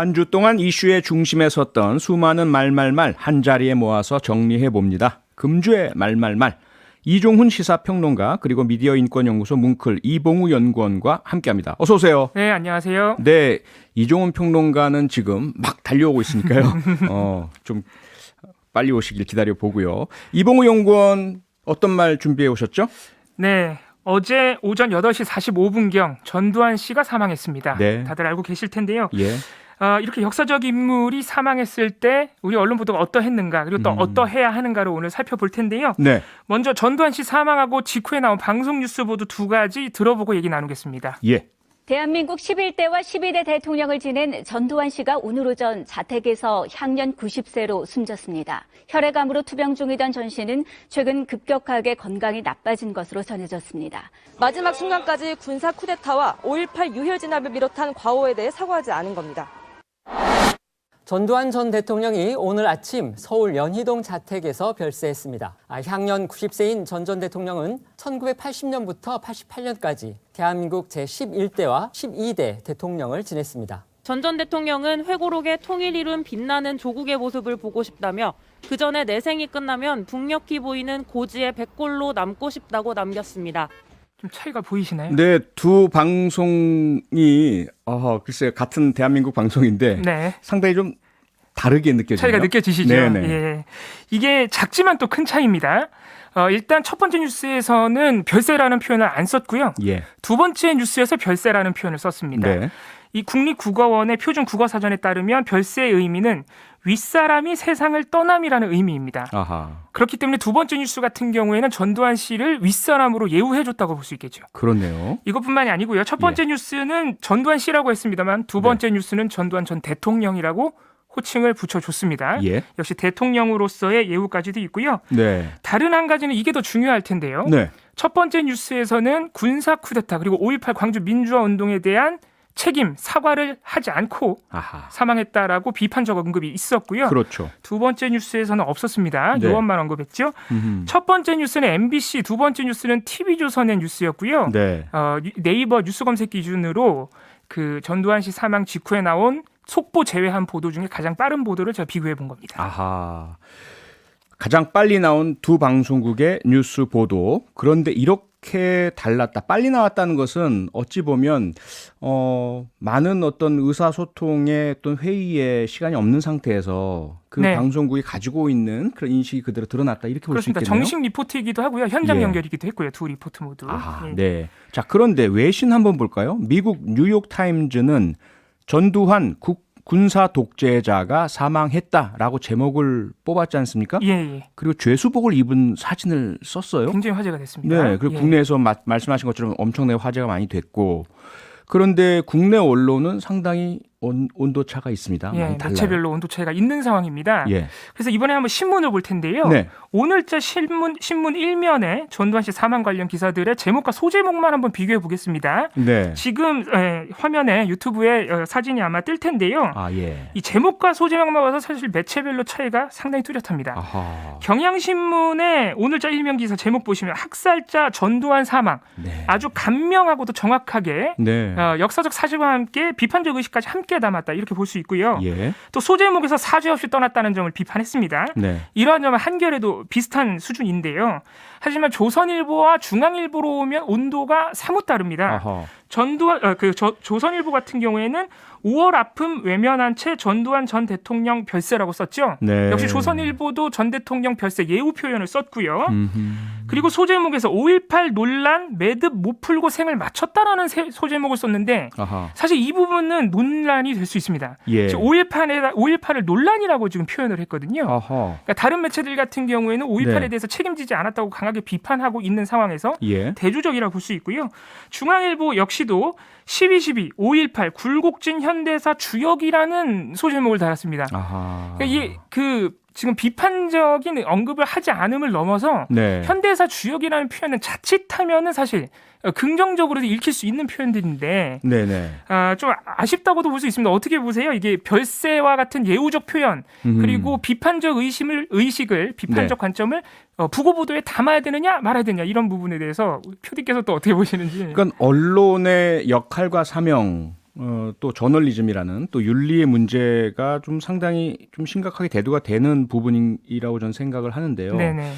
한 주 동안 이슈의 중심에 섰던 수많은 말말말 한자리에 모아서 정리해봅니다. 금주의 말말말. 이종훈 시사평론가 그리고 미디어인권연구소 뭉클 이봉우 연구원과 함께합니다. 어서 오세요. 네, 안녕하세요. 네, 이종훈 평론가는 지금 막 달려오고 있으니까요. 좀 빨리 오시길 기다려보고요. 이봉우 연구원 어떤 말 준비해 오셨죠? 네, 어제 오전 8시 45분경 전두환 씨가 사망했습니다. 네. 다들 알고 계실 텐데요. 예. 이렇게 역사적 인물이 사망했을 때 우리 언론 보도가 어떠했는가 그리고 또 어떠해야 하는가를 오늘 살펴볼 텐데요. 네. 먼저 전두환 씨 사망하고 직후에 나온 방송 뉴스 보도 두 가지 들어보고 얘기 나누겠습니다. 예. 대한민국 11대와 12대 대통령을 지낸 전두환 씨가 오늘 오전 자택에서 향년 90세로 숨졌습니다. 혈액암으로 투병 중이던 전 씨는 최근 급격하게 건강이 나빠진 것으로 전해졌습니다. 마지막 순간까지 군사 쿠데타와 5.18 유혈 진압을 비롯한 과오에 대해 사과하지 않은 겁니다. 전두환 전 대통령이 오늘 아침 서울 연희동 자택에서 별세했습니다. 향년 90세인 전 대통령은 1980년부터 88년까지 대한민국 제11대와 12대 대통령을 지냈습니다. 전 대통령은 회고록에 통일 이룬 빛나는 조국의 모습을 보고 싶다며 그 전에 내 생이 끝나면 북녘이 보이는 고지의 백골로 남고 싶다고 남겼습니다. 좀 차이가 보이시나요? 네, 두 방송이 글쎄요, 같은 대한민국 방송인데 네. 상당히 좀 다르게 느껴지네요. 차이가 느껴지시죠? 네네. 예. 이게 작지만 또 큰 차이입니다. 일단 첫 번째 뉴스에서는 별세라는 표현을 안 썼고요. 예. 두 번째 뉴스에서 별세라는 표현을 썼습니다. 네. 이 국립국어원의 표준국어사전에 따르면 별세의 의미는 윗사람이 세상을 떠남이라는 의미입니다. 아하. 그렇기 때문에 두 번째 뉴스 같은 경우에는 전두환 씨를 윗사람으로 예우해줬다고 볼 수 있겠죠. 그렇네요. 이것뿐만이 아니고요. 첫 번째 뉴스는 전두환 씨라고 했습니다만 두 번째 뉴스는 전두환 전 대통령이라고 호칭을 붙여줬습니다. 예. 역시 대통령으로서의 예우까지도 있고요. 네. 다른 한 가지는 이게 더 중요할 텐데요. 네. 첫 번째 뉴스에서는 군사 쿠데타 그리고 5.18 광주 민주화 운동에 대한 책임, 사과를 하지 않고 아하. 사망했다라고 비판적 언급이 있었고요. 그렇죠. 두 번째 뉴스에서는 없었습니다. 네. 요것만 언급했죠. 첫 번째 뉴스는 MBC, 두 번째 뉴스는 TV조선의 뉴스였고요. 네. 네이버 뉴스 검색 기준으로 그 전두환 씨 사망 직후에 나온 속보 제외한 보도 중에 가장 빠른 보도를 제가 비교해 본 겁니다. 아하. 가장 빨리 나온 두 방송국의 뉴스 보도. 그런데 이렇게 달랐다. 빨리 나왔다는 것은 어찌 보면 많은 어떤 의사소통의 어떤 회의에 시간이 없는 상태에서 그 네. 방송국이 가지고 있는 그런 인식이 그대로 드러났다. 이렇게 볼 수 그렇습니다. 있겠네요. 정식 리포트이기도 하고요. 현장 예. 연결이기도 했고요. 두 리포트 모두. 아, 예. 네. 자, 그런데 외신 한번 볼까요? 미국 뉴욕 타임즈는 전두환 군사 독재자가 사망했다라고 제목을 뽑았지 않습니까? 예. 그리고 죄수복을 입은 사진을 썼어요. 굉장히 화제가 됐습니다. 네, 그리고 예. 국내에서 말씀하신 것처럼 엄청나게 화제가 많이 됐고, 그런데 국내 언론은 상당히 온도차가 있습니다. 예, 많이 달라요. 매체별로 온도 차이가 있는 상황입니다. 예. 그래서 이번에 한번 신문을 볼 텐데요. 네. 오늘자 신문 1면에 전두환 씨 사망 관련 기사들의 제목과 소제목만 한번 비교해 보겠습니다. 네. 지금 화면에 유튜브에 사진이 아마 뜰 텐데요. 아, 예. 이 제목과 소제목만 봐서 사실 매체별로 차이가 상당히 뚜렷합니다. 아하. 경향신문의 오늘자 1면 기사 제목 보시면 학살자 전두환 사망. 네. 아주 간명하고도 정확하게 네. 역사적 사실과 함께 비판적 의식까지 함께 담았다 이렇게 볼 수 있고요. 예. 또 소제목에서 사죄 없이 떠났다는 점을 비판했습니다. 네. 이러한 점은 한겨레도 비슷한 수준인데요. 하지만 조선일보와 중앙일보로 오면 온도가 사뭇 다릅니다. 아하. 조선일보 같은 경우에는 5월 아픔 외면한 채 전두환 전 대통령 별세라고 썼죠. 네. 역시 조선일보도 전 대통령 별세 예우 표현을 썼고요. 음흠. 그리고 소제목에서 5.18 논란 매듭 못 풀고 생을 마쳤다라는 소제목을 썼는데 아하. 사실 이 부분은 논란이 될 수 있습니다. 예. 5.18을 논란이라고 지금 표현을 했거든요. 아하. 그러니까 다른 매체들 같은 경우에는 5.18에 네. 대해서 책임지지 않았다고 강하게 비판하고 있는 상황에서 예. 대조적이라고 볼 수 있고요. 중앙일보 역시도 12.12, 5.18 굴곡진 현대사 주역이라는 소제목을 달았습니다. 아하. 그러니까 이게 지금 비판적인 언급을 하지 않음을 넘어서 네. 현대사 주역이라는 표현은 자칫하면은 사실 긍정적으로도 읽힐 수 있는 표현들인데 네네. 좀 아쉽다고도 볼 수 있습니다. 어떻게 보세요? 이게 별세와 같은 예우적 표현 그리고 비판적 의식을 비판적 네. 관점을 부고 보도에 담아야 되느냐 말아야 되느냐 이런 부분에 대해서 표디께서 또 어떻게 보시는지. 그러니까 언론의 역할과 사명 또 저널리즘이라는 또 윤리의 문제가 좀 상당히 좀 심각하게 대두가 되는 부분이라고 저는 생각을 하는데요. 네네.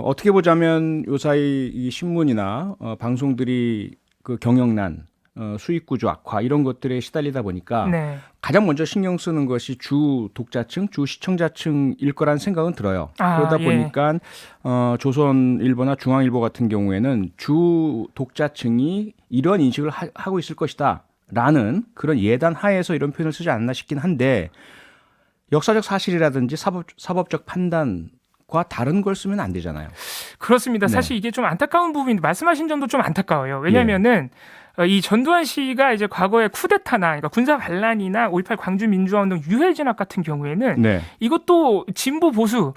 어떻게 보자면 요사이 이 신문이나 방송들이 그 경영난, 수익 구조 악화 이런 것들에 시달리다 보니까 네. 가장 먼저 신경 쓰는 것이 주 독자층, 주 시청자층일 거란 생각은 들어요. 아, 그러다 예. 보니까 조선일보나 중앙일보 같은 경우에는 주 독자층이 이런 인식을 하고 있을 것이다 라는 그런 예단 하에서 이런 표현을 쓰지 않나 싶긴 한데 역사적 사실이라든지 사법적 판단과 다른 걸 쓰면 안 되잖아요. 그렇습니다. 네. 사실 이게 좀 안타까운 부분인데 말씀하신 점도 좀 안타까워요. 왜냐하면은 이 전두환 씨가 이제 과거에 쿠데타나 그러니까 군사 반란이나 5.18 광주 민주화운동 유혈 진압 같은 경우에는 네. 이것도 진보 보수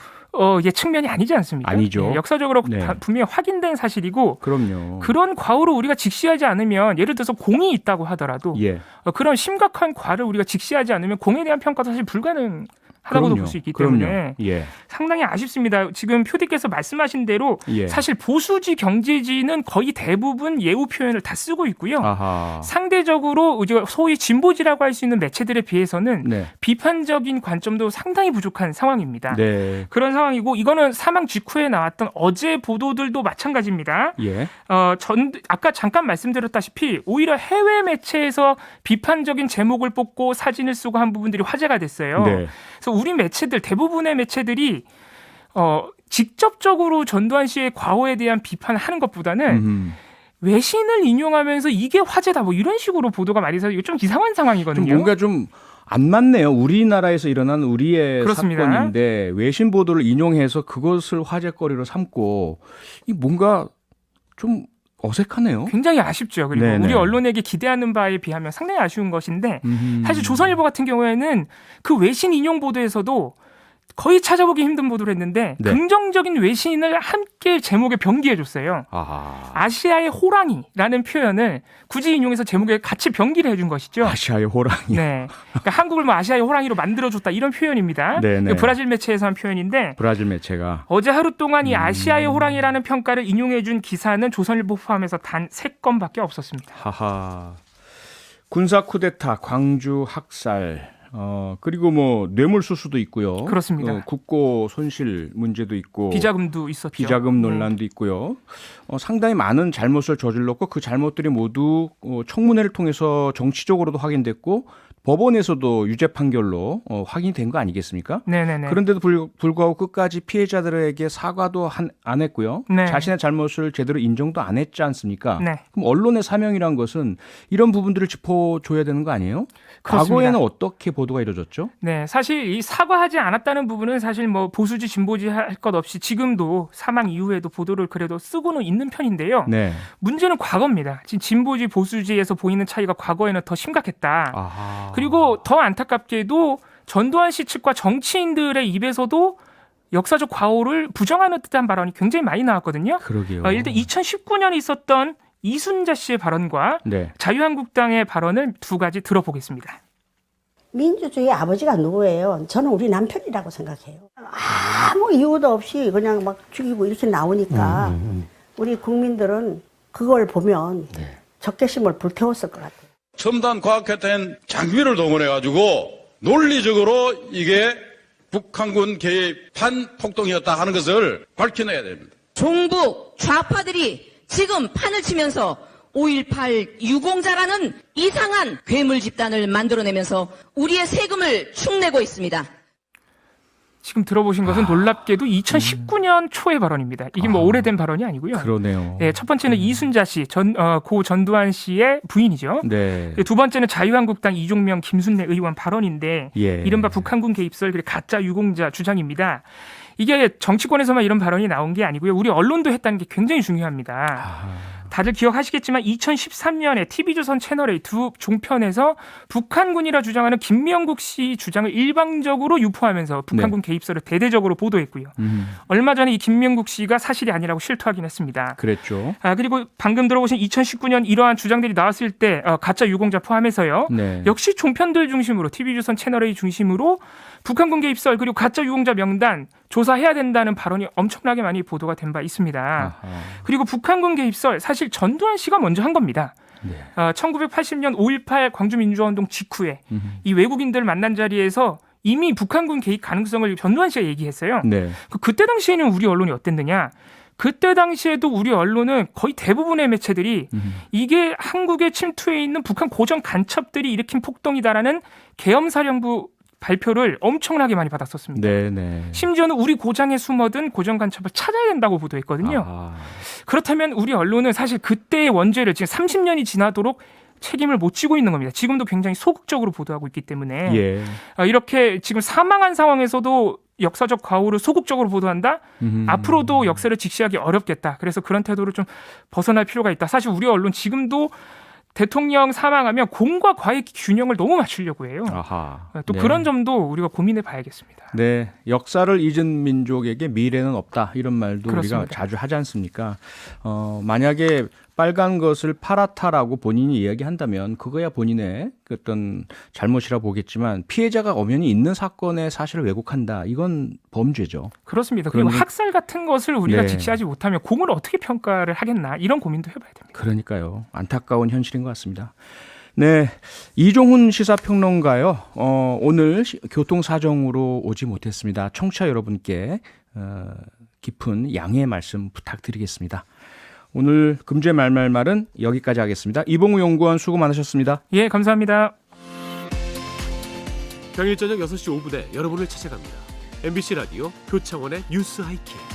예, 측면이 아니지 않습니까? 아니죠. 예, 역사적으로 네. 분명히 확인된 사실이고 그럼요. 그런 과오를 우리가 직시하지 않으면 예를 들어서 공이 있다고 하더라도 예. 그런 심각한 과를 우리가 직시하지 않으면 공에 대한 평가도 사실 불가능하다고도 볼 수 있기 때문에 예. 상당히 아쉽습니다. 지금 표디께서 말씀하신 대로 예. 사실 보수지 경제지는 거의 대부분 예우 표현을 다 쓰고 있고요. 아하. 상대적으로 이제 소위 진보지라고 할 수 있는 매체들에 비해서는 네. 비판적인 관점도 상당히 부족한 상황입니다. 네. 그런 상황이고 이거는 사망 직후에 나왔던 어제 보도들도 마찬가지입니다. 예. 아까 잠깐 말씀드렸다시피 오히려 해외 매체에서 비판적인 제목을 뽑고 사진을 쓰고 한 부분들이 화제가 됐어요. 네. 그래서 우리 매체들 대부분의 매체들이 직접적으로 전두환 씨의 과오에 대한 비판을 하는 것보다는 외신을 인용하면서 이게 화제다 뭐 이런 식으로 보도가 많이 돼서 이거 좀 이상한 상황이거든요. 좀 뭔가 좀 안 맞네요. 우리나라에서 일어난 우리의 그렇습니다. 사건인데 외신 보도를 인용해서 그것을 화제거리로 삼고 이 뭔가 좀 어색하네요. 굉장히 아쉽죠. 그리고 네네. 우리 언론에게 기대하는 바에 비하면 상당히 아쉬운 것인데 사실 조선일보 같은 경우에는 그 외신 인용 보도에서도 거의 찾아보기 힘든 보도를 했는데 네. 긍정적인 외신을 함께 제목에 병기해줬어요. 아시아의 호랑이라는 표현을 굳이 인용해서 제목에 같이 병기를 해준 것이죠. 아시아의 호랑이. 네, 그러니까 한국을 뭐 아시아의 호랑이로 만들어줬다 이런 표현입니다. 네네. 브라질 매체에서 한 표현인데 브라질 매체가. 어제 하루 동안 이 아시아의 호랑이라는 평가를 인용해준 기사는 조선일보 포함해서 단 3건밖에 없었습니다. 하하. 군사 쿠데타, 광주 학살. 그리고 뭐 뇌물수수도 있고요. 그렇습니다. 국고 손실 문제도 있고 비자금도 있었죠. 비자금 네. 논란도 있고요. 상당히 많은 잘못을 저질렀고 그 잘못들이 모두 청문회를 통해서 정치적으로도 확인됐고 법원에서도 유죄 판결로 확인이 된 거 아니겠습니까? 네네네. 그런데도 불구하고 끝까지 피해자들에게 사과도 안 했고요. 네. 자신의 잘못을 제대로 인정도 안 했지 않습니까? 네. 그럼 언론의 사명이란 것은 이런 부분들을 짚어줘야 되는 거 아니에요? 그렇습니다. 과거에는 어떻게 보도가 이루어졌죠? 네, 사실 이 사과하지 않았다는 부분은 사실 뭐 보수지 진보지 할 것 없이 지금도 사망 이후에도 보도를 그래도 쓰고는 있는 편인데요. 네. 문제는 과거입니다. 지금 진보지 보수지에서 보이는 차이가 과거에는 더 심각했다. 아하. 그리고 더 안타깝게도 전두환 씨 측과 정치인들의 입에서도 역사적 과오를 부정하는 듯한 발언이 굉장히 많이 나왔거든요. 그러게요. 일단 2019년에 있었던 이순자 씨의 발언과 네. 자유한국당의 발언을 두 가지 들어보겠습니다. 민주주의 아버지가 누구예요? 저는 우리 남편이라고 생각해요. 아무 이유도 없이 그냥 막 죽이고 이렇게 나오니까 우리 국민들은 그걸 보면 적개심을 불태웠을 것 같아요. 첨단 과학회탄 장비를 동원해가지고 논리적으로 이게 북한군 개입 판폭동이었다 하는 것을 밝혀내야 됩니다. 종북 좌파들이 지금 판을 치면서 5.18 유공자라는 이상한 괴물 집단을 만들어내면서 우리의 세금을 축내고 있습니다. 지금 들어보신 것은 놀랍게도 2019년 초의 발언입니다. 이게 뭐 오래된 발언이 아니고요. 그러네요. 네, 첫 번째는 이순자 씨, 고 전두환 씨의 부인이죠. 네. 두 번째는 자유한국당 이종명, 김순례 의원 발언인데 예. 이른바 북한군 개입설 그리고 가짜 유공자 주장입니다. 이게 정치권에서만 이런 발언이 나온 게 아니고요. 우리 언론도 했다는 게 굉장히 중요합니다. 다들 기억하시겠지만 2013년에 TV조선 채널A 두 종편에서 북한군이라 주장하는 김명국 씨 주장을 일방적으로 유포하면서 북한군 개입설을 대대적으로 보도했고요. 얼마 전에 이 김명국 씨가 사실이 아니라고 실토하긴 했습니다. 그랬죠. 그리고 방금 들어보신 2019년 이러한 주장들이 나왔을 때 가짜 유공자 포함해서요. 네. 역시 종편들 중심으로 TV조선 채널A 중심으로 북한군 개입설 그리고 가짜 유공자 명단 조사해야 된다는 발언이 엄청나게 많이 보도가 된 바 있습니다. 아하. 그리고 북한군 개입설 사실 전두환 씨가 먼저 한 겁니다. 네. 1980년 5.18 광주민주화운동 직후에 이 외국인들 만난 자리에서 이미 북한군 개입 가능성을 전두환 씨가 얘기했어요. 네. 그때 당시에는 우리 언론이 어땠느냐? 그때 당시에도 우리 언론은 거의 대부분의 매체들이 이게 한국에 침투해 있는 북한 고정 간첩들이 일으킨 폭동이다라는 계엄사령부 발표를 엄청나게 많이 받았었습니다. 네, 네. 심지어는 우리 고장에 숨어든 고정 간첩을 찾아야 된다고 보도했거든요. 그렇다면 우리 언론은 사실 그때의 원죄를 지금 30년이 지나도록 책임을 못 지고 있는 겁니다. 지금도 굉장히 소극적으로 보도하고 있기 때문에 예. 이렇게 지금 사망한 상황에서도 역사적 과오를 소극적으로 보도한다? 앞으로도 역사를 직시하기 어렵겠다. 그래서 그런 태도를 좀 벗어날 필요가 있다. 사실 우리 언론 지금도 대통령 사망하면 공과 과의 균형을 너무 맞추려고 해요. 아하. 또 네. 그런 점도 우리가 고민해 봐야겠습니다. 네, 역사를 잊은 민족에게 미래는 없다 이런 말도 그렇습니다. 우리가 자주 하지 않습니까? 만약에 빨간 것을 파랗다라고 본인이 이야기한다면 그거야 본인의 어떤 잘못이라 보겠지만 피해자가 엄연히 있는 사건의 사실을 왜곡한다. 이건 범죄죠. 그렇습니다. 그리고 그러니- 학살 같은 것을 우리가 네. 직시하지 못하면 공을 어떻게 평가를 하겠나 이런 고민도 해봐야 됩니다. 그러니까요. 안타까운 현실인 것 같습니다. 네, 이종훈 시사평론가요. 오늘 교통 사정으로 오지 못했습니다. 청취자 여러분께 깊은 양해의 말씀 부탁드리겠습니다. 오늘 금주의 말말말은 여기까지 하겠습니다. 이봉우 연구원 수고 많으셨습니다. 예, 감사합니다. 평일 저녁 6시 5분에 여러분을 찾아갑니다. MBC 라디오 표창원의 뉴스 하이킥.